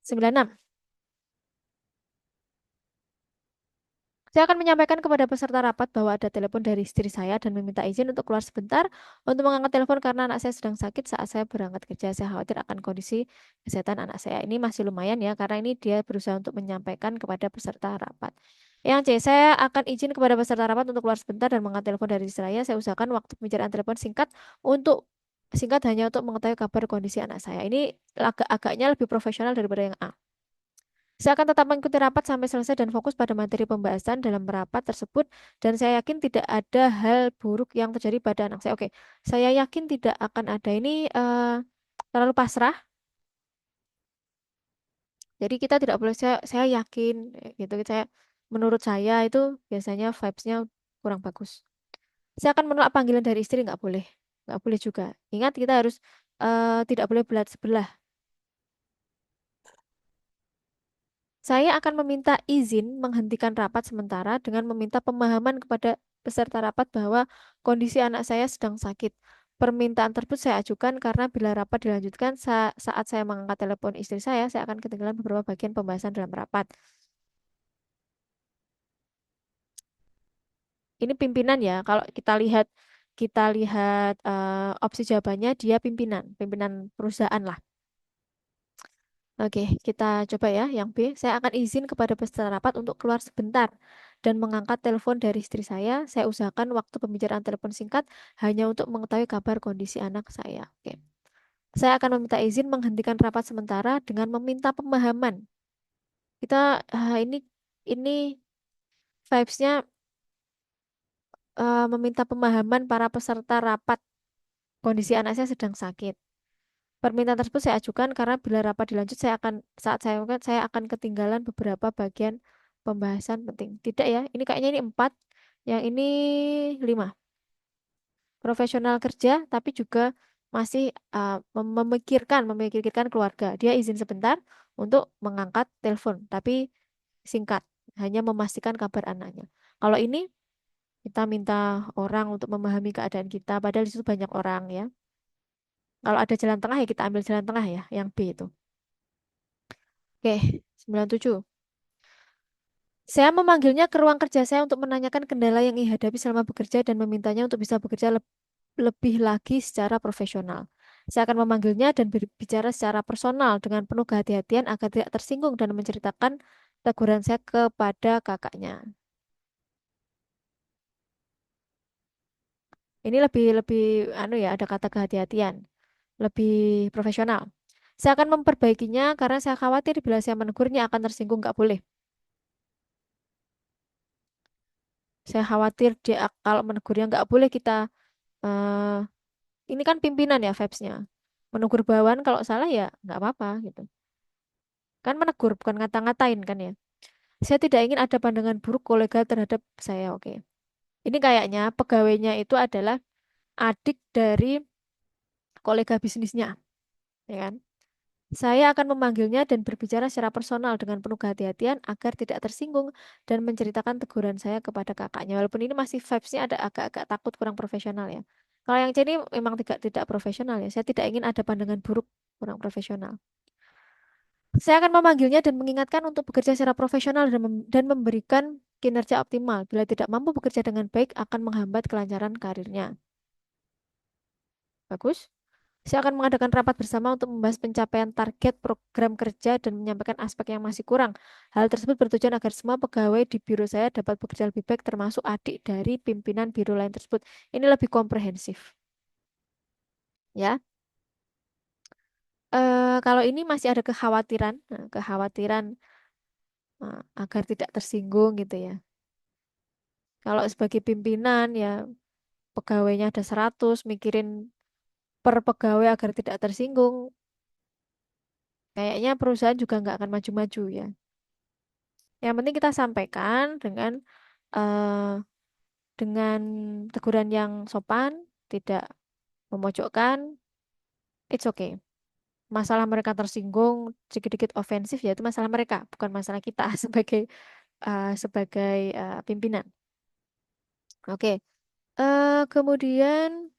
96. Saya akan menyampaikan kepada peserta rapat bahwa ada telepon dari istri saya dan meminta izin untuk keluar sebentar untuk mengangkat telepon karena anak saya sedang sakit saat saya berangkat kerja. Saya khawatir akan kondisi kesehatan anak saya. Ini masih lumayan ya, karena ini dia berusaha untuk menyampaikan kepada peserta rapat. Yang C, saya akan izin kepada peserta rapat untuk keluar sebentar dan mengangkat telepon dari istri saya. Saya usahakan waktu pembicaraan telepon singkat hanya untuk mengetahui kabar kondisi anak saya. Ini agaknya lebih profesional daripada yang A. Saya akan tetap mengikuti rapat sampai selesai dan fokus pada materi pembahasan dalam rapat tersebut dan saya yakin tidak ada hal buruk yang terjadi pada anak saya. Oke, saya yakin tidak akan ada ini terlalu pasrah. Jadi kita tidak boleh saya yakin gitu. Saya menurut saya itu biasanya vibes-nya kurang bagus. Saya akan menolak panggilan dari istri nggak boleh juga. Ingat kita harus tidak boleh belat sebelah. Saya akan meminta izin menghentikan rapat sementara dengan meminta pemahaman kepada peserta rapat bahwa kondisi anak saya sedang sakit. Permintaan tersebut saya ajukan karena bila rapat dilanjutkan saat saya mengangkat telepon istri saya akan ketinggalan beberapa bagian pembahasan dalam rapat. Ini pimpinan ya. Kalau kita lihat opsi jawabannya dia pimpinan perusahaan lah. Oke, kita coba ya yang B. Saya akan izin kepada peserta rapat untuk keluar sebentar dan mengangkat telepon dari istri saya. Saya usahakan waktu pembicaraan telepon singkat hanya untuk mengetahui kabar kondisi anak saya. Oke. Saya akan meminta izin menghentikan rapat sementara dengan meminta pemahaman. Kita ini vibes-nya meminta pemahaman para peserta rapat kondisi anak saya sedang sakit. Permintaan tersebut saya ajukan karena bila rapat dilanjut saat saya akan ketinggalan beberapa bagian pembahasan penting. Tidak ya, ini kayaknya ini 4, yang ini 5. Profesional kerja tapi juga masih memikirkan keluarga. Dia izin sebentar untuk mengangkat telepon, tapi singkat, hanya memastikan kabar anaknya. Kalau ini kita minta orang untuk memahami keadaan kita, padahal di situ banyak orang ya. Kalau ada jalan tengah ya kita ambil jalan tengah ya, yang B itu. Oke, 97. Saya memanggilnya ke ruang kerja saya untuk menanyakan kendala yang ia hadapi selama bekerja dan memintanya untuk bisa bekerja lebih lagi secara profesional. Saya akan memanggilnya dan berbicara secara personal dengan penuh kehati-hatian agar tidak tersinggung dan menceritakan teguran saya kepada kakaknya. Ini lebih lebih anu ya, ada kata kehati-hatian, lebih profesional. Saya akan memperbaikinya karena saya khawatir bila saya menegurnya akan tersinggung, nggak boleh. Saya khawatir dia kalau menegurnya nggak boleh kita eh ini kan pimpinan ya vibes-nya. Menegur bawahan kalau salah ya nggak apa-apa gitu. Kan menegur bukan ngata-ngatain kan ya. Saya tidak ingin ada pandangan buruk kolega terhadap saya. Oke. Ini kayaknya pegawainya itu adalah adik dari kolega bisnisnya, ya kan? Saya akan memanggilnya dan berbicara secara personal dengan penuh kehati-hatian agar tidak tersinggung dan menceritakan teguran saya kepada kakaknya. Walaupun ini masih vibes-nya ada agak-agak takut kurang profesional ya. Kalau yang ini memang tidak profesional ya. Saya tidak ingin ada pandangan buruk kurang profesional. Saya akan memanggilnya dan mengingatkan untuk bekerja secara profesional dan memberikan kinerja optimal. Bila tidak mampu bekerja dengan baik akan menghambat kelancaran karirnya. Bagus. Saya akan mengadakan rapat bersama untuk membahas pencapaian target program kerja dan menyampaikan aspek yang masih kurang. Hal tersebut bertujuan agar semua pegawai di biro saya dapat bekerja lebih baik, termasuk adik dari pimpinan biro lain tersebut. Ini lebih komprehensif, ya. Kalau ini masih ada kekhawatiran, kekhawatiran agar tidak tersinggung gitu ya. Kalau sebagai pimpinan ya pegawainya ada 100, mikirin per pegawai agar tidak tersinggung, kayaknya perusahaan juga nggak akan maju-maju ya. Yang penting kita sampaikan eh, dengan teguran yang sopan, tidak memojokkan, it's okay. Masalah mereka tersinggung, sedikit-sedikit ofensif ya itu masalah mereka, bukan masalah kita sebagai pimpinan. Oke. Kemudian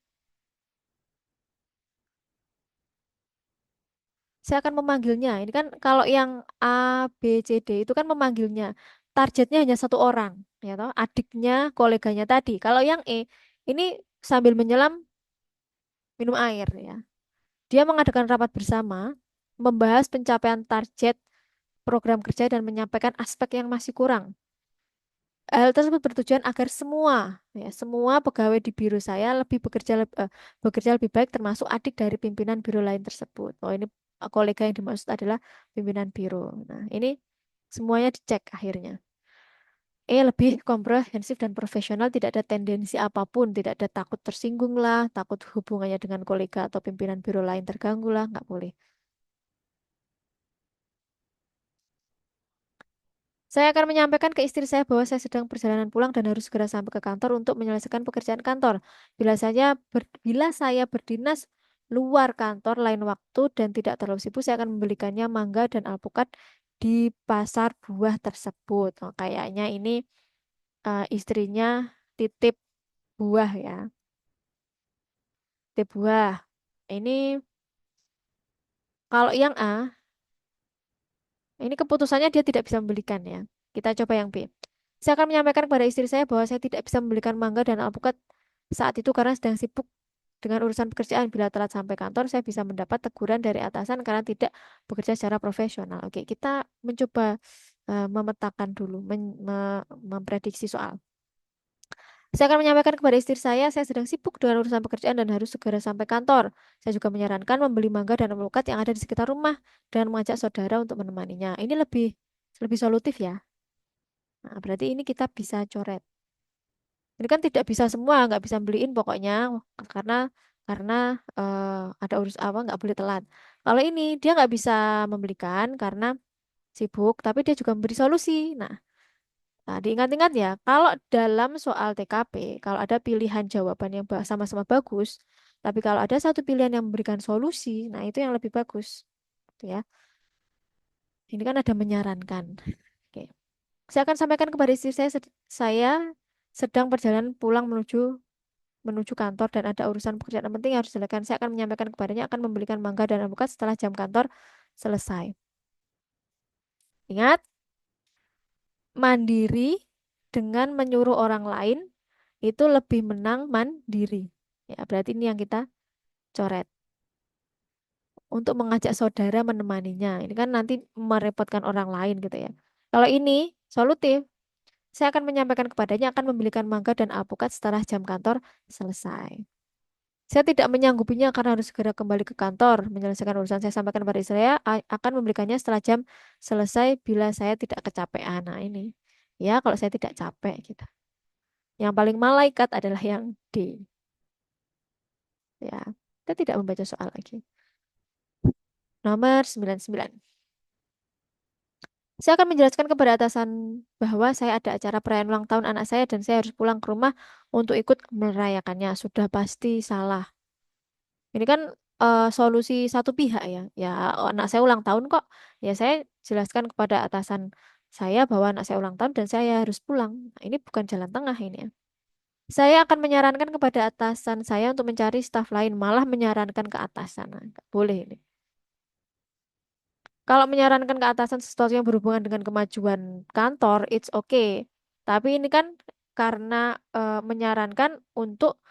saya akan memanggilnya. Ini kan kalau yang A, B, C, D itu kan memanggilnya. Targetnya hanya satu orang, ya toh, adiknya, koleganya tadi. Kalau yang E, ini sambil menyelam minum air ya. Dia mengadakan rapat bersama, membahas pencapaian target program kerja dan menyampaikan aspek yang masih kurang. Hal tersebut bertujuan agar semua pegawai di biro saya bekerja lebih baik, termasuk adik dari pimpinan biro lain tersebut. Oh, ini kolega yang dimaksud adalah pimpinan biro. Nah, ini semuanya dicek akhirnya. Lebih komprehensif dan profesional, tidak ada tendensi apapun, tidak ada takut tersinggung lah, takut hubungannya dengan kolega atau pimpinan biro lain terganggu lah, nggak boleh. Saya akan menyampaikan ke istri saya bahwa saya sedang perjalanan pulang dan harus segera sampai ke kantor untuk menyelesaikan pekerjaan kantor. Bila saya berdinas luar kantor lain waktu dan tidak terlalu sibuk, saya akan membelikannya mangga dan alpukat di pasar buah tersebut. Oh, kayaknya ini istrinya titip buah ya, titip buah. Ini kalau yang A, ini keputusannya dia tidak bisa membelikan ya. Kita coba yang B. Saya akan menyampaikan kepada istri saya bahwa saya tidak bisa membelikan mangga dan alpukat saat itu karena sedang sibuk dengan urusan pekerjaan. Bila telat sampai kantor, saya bisa mendapat teguran dari atasan karena tidak bekerja secara profesional. Oke, kita mencoba memetakan dulu, memprediksi soal. Saya akan menyampaikan kepada istri saya sedang sibuk dengan urusan pekerjaan dan harus segera sampai kantor. Saya juga menyarankan membeli mangga dan alpukat yang ada di sekitar rumah dan mengajak saudara untuk menemaninya. Ini lebih lebih solutif ya. Nah, berarti ini kita bisa coret. Ini kan tidak bisa semua, nggak bisa beliin pokoknya karena karena ada urus apa nggak boleh telat. Kalau ini dia nggak bisa membelikan karena sibuk, tapi dia juga memberi solusi. Nah, diingat-ingat ya, kalau dalam soal TKP, kalau ada pilihan jawaban yang sama-sama bagus, tapi kalau ada satu pilihan yang memberikan solusi, nah itu yang lebih bagus, gitu ya. Ini kan ada menyarankan. Oke. Saya akan sampaikan kepada istri saya sedang perjalanan pulang menuju menuju kantor dan ada urusan pekerjaan yang penting yang harus dilakukan. Saya akan menyampaikan kepadanya akan membelikan mangga dan alpukat setelah jam kantor selesai. Ingat, mandiri dengan menyuruh orang lain itu lebih menang mandiri. Ya, berarti ini yang kita coret. Untuk mengajak saudara menemaninya. Ini kan nanti merepotkan orang lain gitu ya. Kalau ini solutif, saya akan menyampaikan kepadanya akan membelikan mangga dan alpukat setelah jam kantor selesai. Saya tidak menyanggupinya karena harus segera kembali ke kantor, menyelesaikan urusan. Saya sampaikan pada istri saya akan membelikannya setelah jam selesai bila saya tidak kecapean. Nah ini, ya kalau saya tidak capek gitu. Yang paling malaikat adalah yang D. Ya, kita tidak membaca soal lagi. Nomor 99. Saya akan menjelaskan kepada atasan bahwa saya ada acara perayaan ulang tahun anak saya dan saya harus pulang ke rumah untuk ikut merayakannya. Sudah pasti salah. Ini kan solusi satu pihak ya. Ya, oh, anak saya ulang tahun kok. Ya, saya jelaskan kepada atasan saya bahwa anak saya ulang tahun dan saya harus pulang. Nah, ini bukan jalan tengah ini ya. Saya akan menyarankan kepada atasan saya untuk mencari staf lain, malah menyarankan ke atasan. Nah, nggak boleh ini. Kalau menyarankan ke atasan sesuatu yang berhubungan dengan kemajuan kantor, it's okay. Tapi ini kan karena menyarankan untuk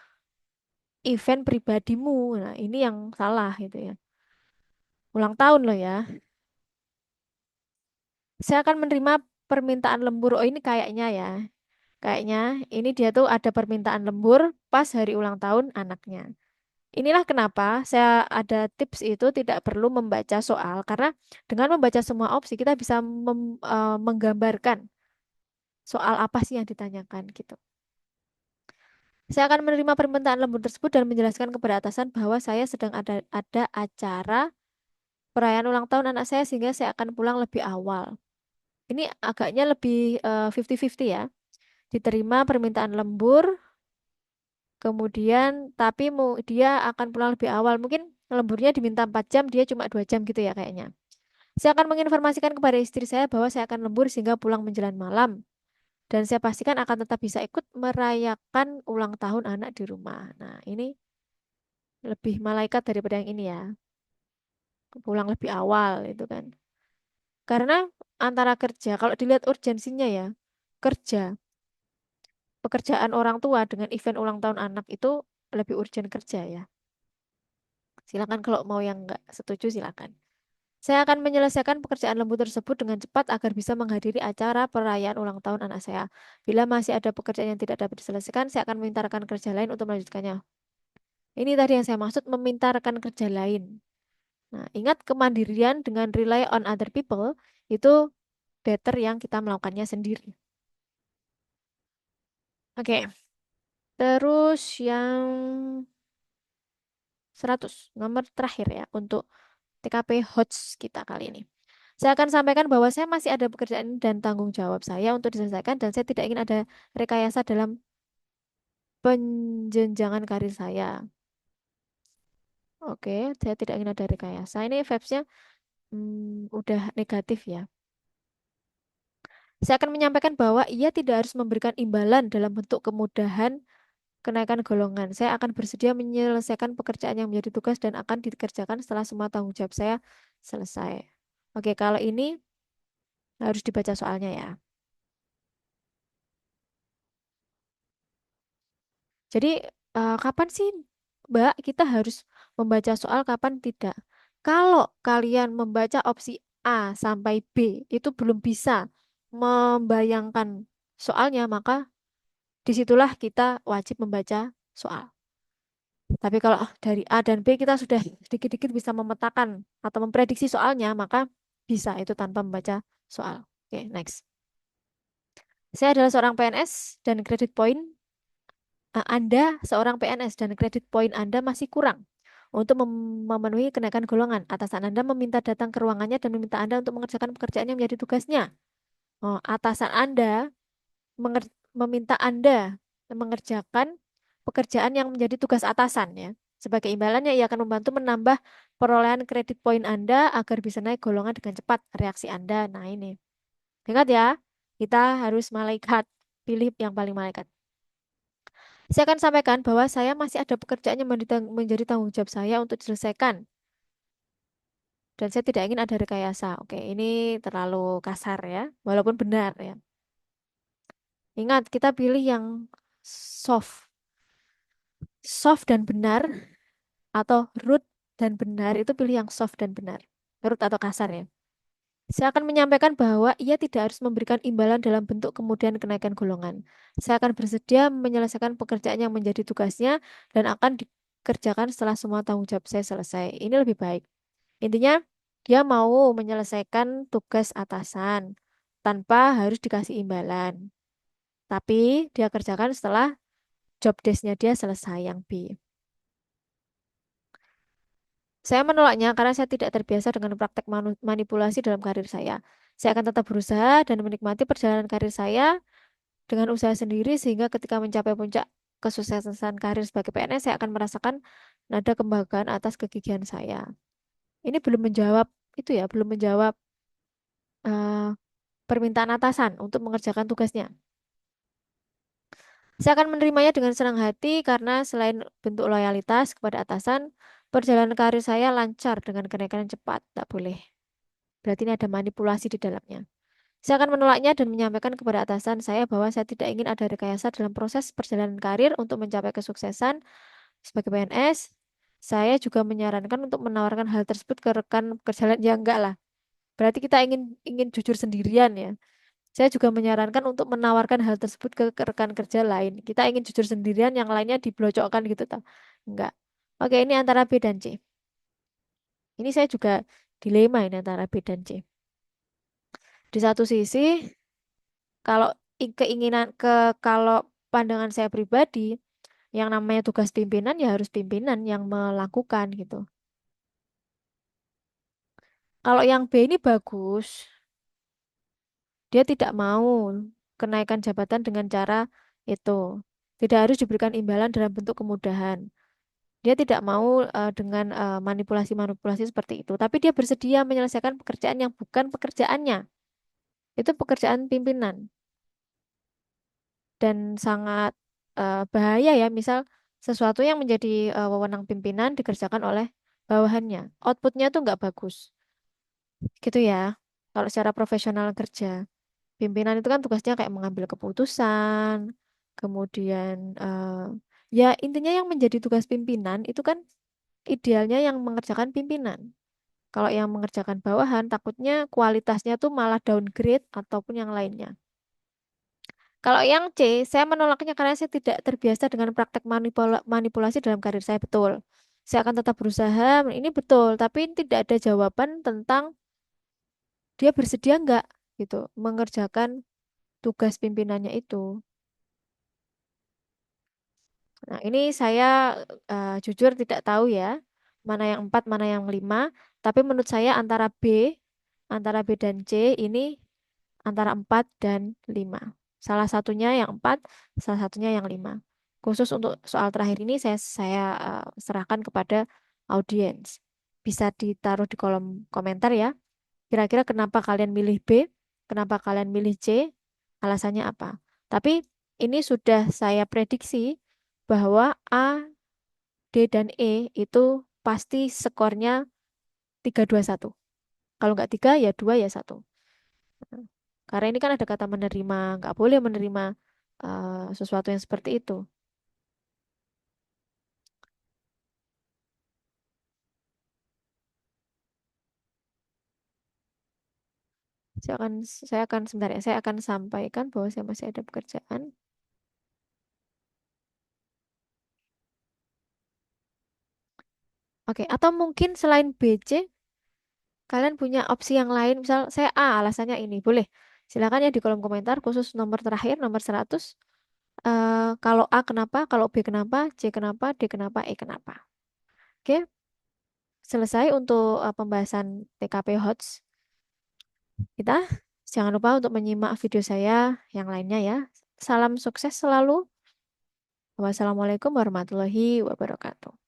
event pribadimu. Nah, ini yang salah gitu ya. Ulang tahun loh ya. Saya akan menerima permintaan lembur. Oh, ini kayaknya ya. Kayaknya ini dia tuh ada permintaan lembur pas hari ulang tahun anaknya. Inilah kenapa saya ada tips itu tidak perlu membaca soal karena dengan membaca semua opsi kita bisa menggambarkan soal apa sih yang ditanyakan gitu. Saya akan menerima permintaan lembur tersebut dan menjelaskan kepada atasan bahwa saya sedang ada acara perayaan ulang tahun anak saya sehingga saya akan pulang lebih awal. Ini agaknya lebih 50-50 ya. Diterima permintaan lembur, kemudian tapi dia akan pulang lebih awal. Mungkin lemburnya diminta 4 jam, dia cuma 2 jam gitu ya kayaknya. Saya akan menginformasikan kepada istri saya bahwa saya akan lembur sehingga pulang menjelang malam. Dan saya pastikan akan tetap bisa ikut merayakan ulang tahun anak di rumah. Nah, ini lebih malaikat daripada yang ini ya. Pulang lebih awal itu kan. Karena antara kerja, kalau dilihat urgensinya ya, kerja, pekerjaan orang tua dengan event ulang tahun anak itu lebih urgent kerja ya. Silakan kalau mau yang nggak setuju silakan. Saya akan menyelesaikan pekerjaan lembut tersebut dengan cepat agar bisa menghadiri acara perayaan ulang tahun anak saya. Bila masih ada pekerjaan yang tidak dapat diselesaikan, saya akan meminta rekan kerja lain untuk melanjutkannya. Ini tadi yang saya maksud meminta rekan kerja lain. Nah, ingat kemandirian dengan rely on other people itu better yang kita melakukannya sendiri. Oke, terus yang 100 nomor terakhir ya untuk TKP HOTS kita kali ini. Saya akan sampaikan bahwa saya masih ada pekerjaan dan tanggung jawab saya untuk diselesaikan dan saya tidak ingin ada rekayasa dalam penjenjangan karir saya. Oke, saya tidak ingin ada rekayasa. Ini vibes-nya udah negatif ya. Saya akan menyampaikan bahwa ia tidak harus memberikan imbalan dalam bentuk kemudahan kenaikan golongan. Saya akan bersedia menyelesaikan pekerjaan yang menjadi tugas dan akan dikerjakan setelah semua tanggung jawab saya selesai. Oke, kalau ini harus dibaca soalnya ya. Jadi, kapan sih, Mbak, kita harus membaca soal, kapan tidak? Kalau kalian membaca opsi A sampai B itu belum bisa membayangkan soalnya, maka disitulah kita wajib membaca soal. Tapi kalau dari A dan B kita sudah sedikit-sedikit bisa memetakan atau memprediksi soalnya, maka bisa itu tanpa membaca soal. Oke, next. Saya adalah seorang PNS dan kredit poin Anda seorang PNS dan kredit poin Anda masih kurang untuk memenuhi kenaikan golongan. Atasan Anda meminta datang ke ruangannya dan meminta Anda untuk mengerjakan pekerjaan yang menjadi tugasnya. Oh, atasan Anda meminta Anda mengerjakan pekerjaan yang menjadi tugas atasan ya. Sebagai imbalannya, ia akan membantu menambah perolehan kredit poin Anda agar bisa naik golongan dengan cepat. Reaksi Anda, nah ini. Ingat ya, kita harus malaikat. Pilih yang paling malaikat. Saya akan sampaikan bahwa saya masih ada pekerjaan yang menjadi tanggung jawab saya untuk diselesaikan. Dan saya tidak ingin ada rekayasa. Oke, ini terlalu kasar ya, walaupun benar ya. Ingat, kita pilih yang soft. soft dan benar atau rude dan benar, itu pilih yang soft dan benar. Rude atau kasar ya. Saya akan menyampaikan bahwa ia tidak harus memberikan imbalan dalam bentuk kemudian kenaikan golongan. Saya akan bersedia menyelesaikan pekerjaan yang menjadi tugasnya dan akan dikerjakan setelah semua tanggung jawab saya selesai. Ini lebih baik. Intinya, dia mau menyelesaikan tugas atasan tanpa harus dikasih imbalan. Tapi dia kerjakan setelah job desk-nya dia selesai yang B. Saya menolaknya karena saya tidak terbiasa dengan praktek manipulasi dalam karir saya. Saya akan tetap berusaha dan menikmati perjalanan karir saya dengan usaha sendiri sehingga ketika mencapai puncak kesuksesan karir sebagai PNS, saya akan merasakan nada kebanggaan atas kegigihan saya. Ini belum menjawab itu ya, belum menjawab eh, permintaan atasan untuk mengerjakan tugasnya. Saya akan menerimanya dengan senang hati karena selain bentuk loyalitas kepada atasan, perjalanan karir saya lancar dengan kenaikan yang cepat. Tak boleh. Berarti ini ada manipulasi di dalamnya. Saya akan menolaknya dan menyampaikan kepada atasan saya bahwa saya tidak ingin ada rekayasa dalam proses perjalanan karir untuk mencapai kesuksesan sebagai PNS. Saya juga menyarankan untuk menawarkan hal tersebut ke rekan kerja lain. Ya enggak lah. Berarti kita ingin ingin jujur sendirian ya. Saya juga menyarankan untuk menawarkan hal tersebut ke rekan kerja lain. Kita ingin jujur sendirian, yang lainnya diblocokkan gitu toh. Enggak. Oke, ini antara B dan C. Ini saya juga dilema ini antara B dan C. Di satu sisi, kalau keinginan kalau pandangan saya pribadi, yang namanya tugas pimpinan ya harus pimpinan yang melakukan gitu. Kalau yang B ini bagus, dia tidak mau kenaikan jabatan dengan cara itu. Tidak harus diberikan imbalan dalam bentuk kemudahan. Dia tidak mau dengan manipulasi-manipulasi seperti itu. Tapi dia bersedia menyelesaikan pekerjaan yang bukan pekerjaannya. Itu pekerjaan pimpinan. Dan sangat bahaya ya. Misal sesuatu yang menjadi wewenang pimpinan dikerjakan oleh bawahannya. Outputnya tuh nggak bagus. Gitu ya. Kalau secara profesional kerja. Pimpinan itu kan tugasnya kayak mengambil keputusan. Kemudian ya intinya yang menjadi tugas pimpinan itu kan idealnya yang mengerjakan pimpinan. Kalau yang mengerjakan bawahan, takutnya kualitasnya tuh malah downgrade ataupun yang lainnya. Kalau yang C, saya menolaknya karena saya tidak terbiasa dengan praktek manipulasi dalam karir saya, betul. Saya akan tetap berusaha, ini betul, tapi tidak ada jawaban tentang dia bersedia nggak gitu mengerjakan tugas pimpinannya itu. Nah, ini saya jujur tidak tahu ya, mana yang 4, mana yang 5. Tapi menurut saya antara B dan C ini antara 4 dan 5. Salah satunya yang 4, salah satunya yang 5. Khusus untuk soal terakhir ini saya serahkan kepada audiens. Bisa ditaruh di kolom komentar ya. Kira-kira kenapa kalian milih B, kenapa kalian milih C, alasannya apa. Tapi ini sudah saya prediksi bahwa A, D, dan E itu pasti skornya 3-2-1. Kalau nggak 3, ya 2, ya 1. Karena ini kan ada kata menerima, nggak boleh menerima sesuatu yang seperti itu. Saya akan, saya akan sebentar ya, saya akan sampaikan bahwa saya masih ada pekerjaan. Oke, atau mungkin selain B, C, kalian punya opsi yang lain. Misal saya A, alasannya ini. Boleh. Silakan ya di kolom komentar, khusus nomor terakhir, nomor 100. Kalau A kenapa, kalau B kenapa, C kenapa, D kenapa, E kenapa. Oke, selesai untuk pembahasan TKP HOTS kita. Jangan lupa untuk menyimak video saya yang lainnya ya. Salam sukses selalu. Wassalamualaikum warahmatullahi wabarakatuh.